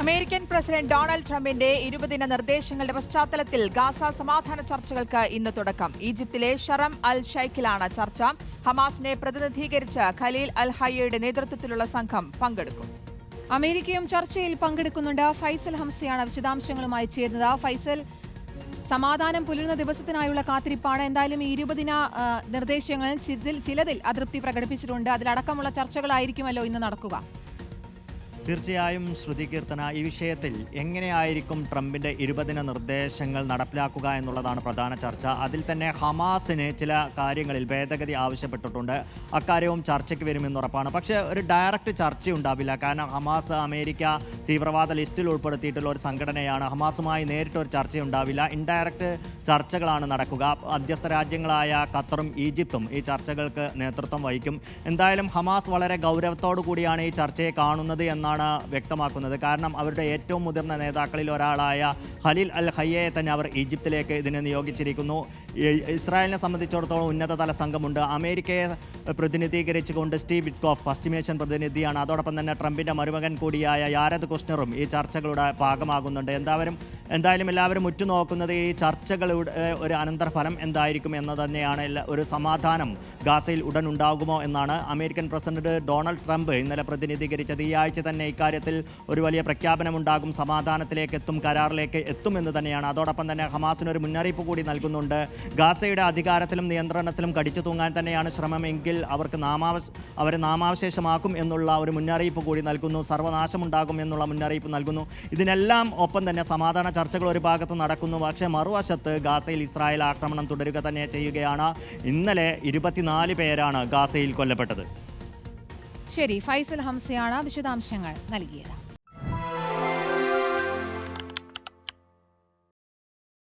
American president Donald ട്രംപിന്റെ 20 നിർദ്ദേശങ്ങളുടെ പശ്ചാത്തലത്തിൽ ഗാസ സമാധാന ചർച്ചകൾക്ക് ഇന്ന് തുടക്കം. ഈജിപ്തിലെ ഷറം അൽ ഷൈഖിലാണ് ചർച്ച. ഹമാസിനെ പ്രതിനിധീകരിച്ച് ഖലീൽ അൽ ഹയ്യയുടെ നേതൃത്വത്തിലുള്ള സംഘം പങ്കെടുക്കും. അമേരിക്കയും ചർച്ചയിൽ പങ്കെടുക്കുന്നുണ്ട്. ഫൈസൽ ഹംസയാണ് വിശദാംശങ്ങളുമായി ചേരുന്നത്. ഫൈസൽ, സമാധാനം പുലരുന്ന ദിവസത്തിനായുള്ള കാത്തിരിപ്പാണ്. എന്തായാലും ഈ 20 നിർദ്ദേശങ്ങളിൽ ചിലതിൽ അതൃപ്തി പ്രകടിപ്പിച്ചിട്ടുണ്ട്. അതിലടക്കമുള്ള ചർച്ചകളായിരിക്കുമല്ലോ ഇന്ന് നടക്കുക. തീർച്ചയായും ശ്രുതി കീർത്തന, ഈ വിഷയത്തിൽ എങ്ങനെയായിരിക്കും ട്രംപിൻ്റെ 20 നിർദ്ദേശങ്ങൾ നടപ്പിലാക്കുക എന്നുള്ളതാണ് പ്രധാന ചർച്ച. അതിൽ തന്നെ ഹമാസിന് ചില കാര്യങ്ങളിൽ ഭേദഗതി ആവശ്യപ്പെട്ടിട്ടുണ്ട്. അക്കാര്യവും ചർച്ചയ്ക്ക് വരുമെന്നുറപ്പാണ്. പക്ഷേ ഒരു ഡയറക്റ്റ് ചർച്ചയുണ്ടാവില്ല. കാരണം ഹമാസ് അമേരിക്ക തീവ്രവാദ ലിസ്റ്റിൽ ഉൾപ്പെടുത്തിയിട്ടുള്ള ഒരു സംഘടനയാണ്. ഹമാസുമായി നേരിട്ടൊരു ചർച്ചയുണ്ടാവില്ല. ഇൻഡയറക്റ്റ് ചർച്ചകളാണ് നടക്കുക. മധ്യസ്ഥ രാജ്യങ്ങളായ ഖത്തറും ഈജിപ്തും ഈ ചർച്ചകൾക്ക് നേതൃത്വം വഹിക്കും. എന്തായാലും ഹമാസ് വളരെ ഗൗരവത്തോടു കൂടിയാണ് ഈ ചർച്ചയെ കാണുന്നത് എന്നാണ് വ്യക്തമാക്കുന്നത്. കാരണം അവരുടെ ഏറ്റവും മുതിർന്ന നേതാക്കളിൽ ഒരാളായ ഖലീൽ അൽ ഹയ്യയെ തന്നെ അവർ ഈജിപ്തിലേക്ക് ഇതിനെ നിയോഗിച്ചിരിക്കുന്നു. ഇസ്രായേലിനെ സംബന്ധിച്ചിടത്തോളം ഉന്നതതല സംഘമുണ്ട്. അമേരിക്കയെ പ്രതിനിധീകരിച്ചുകൊണ്ട് സ്റ്റീവ് വിറ്റ്കോഫ് പശ്ചിമേഷ്യൻ പ്രതിനിധിയാണ്. അതോടൊപ്പം തന്നെ ട്രംപിൻ്റെ മരുമകൻ കൂടിയായ യാരദ് കുഷ്ണറും ഈ ചർച്ചകളുടെ ഭാഗമാകുന്നുണ്ട്. എന്തായാലും എല്ലാവരും ഉറ്റുനോക്കുന്നത് ഈ ചർച്ചകളുടെ ഒരു അനന്തരഫലം എന്തായിരിക്കും എന്ന് തന്നെയാണ്. ഒരു സമാധാനം ഗാസയിൽ ഉടൻ ഉണ്ടാകുമോ എന്നാണ് അമേരിക്കൻ പ്രസിഡന്റ് ഡൊണാൾഡ് ട്രംപ് ഇന്നലെ പ്രതിനിധീകരിച്ചത്. ഈ ആഴ്ച തന്നെ ഇക്കാര്യത്തിൽ ഒരു വലിയ പ്രഖ്യാപനമുണ്ടാകും. സമാധാനത്തിലേക്ക് എത്തും, കരാറിലേക്ക് എത്തുമെന്ന് തന്നെയാണ്. അതോടൊപ്പം തന്നെ ഹമാസിനൊരു മുന്നറിയിപ്പ് കൂടി നൽകുന്നുണ്ട്. ഗാസയുടെ അധികാരത്തിലും നിയന്ത്രണത്തിലും കടിച്ചു തൂങ്ങാൻ തന്നെയാണ് ശ്രമമെങ്കിൽ അവരെ നാമാവശേഷമാക്കും എന്നുള്ള ഒരു മുന്നറിയിപ്പ് കൂടി നൽകുന്നു. സർവനാശമുണ്ടാകും എന്നുള്ള മുന്നറിയിപ്പ് നൽകുന്നു. ഇതിനെല്ലാം ഒപ്പം തന്നെ സമാധാന ചർച്ചകൾ ഒരു ഭാഗത്ത് നടക്കുന്നു. പക്ഷേ മറുവശത്ത് ഗാസയിൽ ഇസ്രായേൽ ആക്രമണം തുടരുക തന്നെ ചെയ്യുകയാണ്. ഇന്നലെ 24 പേരാണ് ഗാസയിൽ കൊല്ലപ്പെട്ടത്. ശരി, ഫൈസൽ ഹംസയാണ് വിശദാംശങ്ങൾ നൽകിയത്.